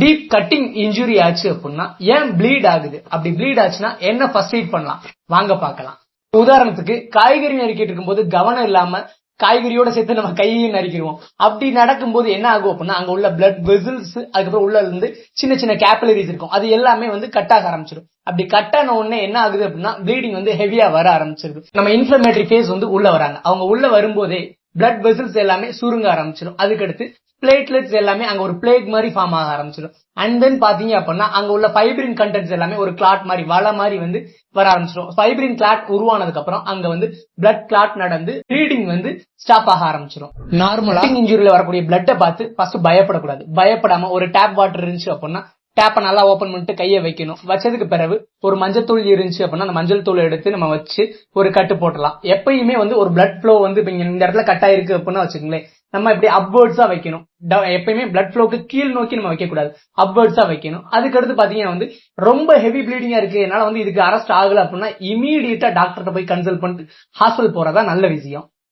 Deep cutting injury ஆச்சு அப்படின்னா ஏன் ப்ளீட் ஆகுது, அப்படி ப்ளீட் ஆச்சுன்னா என்ன ஃபர்ஸ்ட் எய்ட் பண்ணலாம் வாங்க பார்க்கலாம். உதாரணத்துக்கு காய்கறி நறுக்கிட்டு இருக்கும்போது கவனம் இல்லாம காய்கறியோட சேர்த்து நம்ம கையையும் நறுக்கிடுவோம். அப்படி நடக்கும்போது என்ன ஆகும் அப்படின்னா அங்க உள்ள பிளட் வெசல்ஸ், அதுக்கப்புறம் உள்ள இருந்து சின்ன சின்ன கேபிலரிஸ் இருக்கும், அது எல்லாமே கட்டாக ஆரம்பிச்சிடும். அப்படி கட்டான உடனே என்ன ஆகுது அப்படின்னா ப்ளீடிங் ஹெவியா வர ஆரம்பிச்சிருக்கு. நம்ம இன்ஃபிளமேட்டரி ஃபேஸ் உள்ள வராங்க. அவங்க உள்ள வரும்போதே பிளட் வெசல்ஸ் எல்லாமே சுருங்க ஆரம்பிச்சிடும். அதுக்கடுத்து பிளேட்லெட்ஸ் எல்லாமே அங்க ஒரு பிளேக் மாதிரி ஃபார்ம் ஆக ஆரம்பிச்சிடும். அண்ட் தென் பாத்தீங்க அப்படின்னா அங்க உள்ள ஃபைப்ரின் கண்டென்ட்ஸ் எல்லாமே ஒரு கிளாட் மாதிரி வலை மாதிரி வர ஆரம்பிச்சிடும். ஃபைப்ரின் கிளாட் உருவானதுக்கு அப்புறம் அங்க பிளட் கிளாட் நடந்து ப்ளீடிங் ஸ்டாப் ஆக ஆரம்பிச்சிடும். நார்மலா இன்ஜுரியில வரக்கூடிய பிளட்டை பார்த்து ஃபர்ஸ்ட் பயப்படக்கூடாது. பயப்படாம ஒரு டேப் வாட்டர் இருந்துச்சு அப்படின்னா டேப்பை நல்லா ஓபன் பண்ணிட்டு கையை வைக்கணும். வச்சதுக்கு பிறகு ஒரு மஞ்சள் தூள் இருந்துச்சு அப்படின்னா அந்த மஞ்சள் தூள் எடுத்து நம்ம வச்சு ஒரு கட்டு போட்டலாம். எப்பயுமே ஒரு பிளட் ஃப்ளோ இந்த இடத்துல கட் ஆயிருக்கு அப்படின்னா வச்சுக்கோங்களேன், நம்ம இப்படி அப்வர்ட்ஸா வைக்கணும். எப்பயுமே பிளட் ஃப்ளோக்கு கீழ் நோக்கி நம்ம வைக்க கூடாது, அப்வர்ட்ஸா வைக்கணும். அதுக்கடுத்து பாத்தீங்கன்னா ரொம்ப ஹெவி ப்ளீடிங்கா இருக்கு, என்னால இதுக்கு அரெஸ்ட் ஆகல அப்படின்னா இமீடியட்டா டாக்டர்கிட்ட போய் கன்சல்ட் பண்ணிட்டு ஹாஸ்பிட்டல் போறதா நல்ல விஷயம்.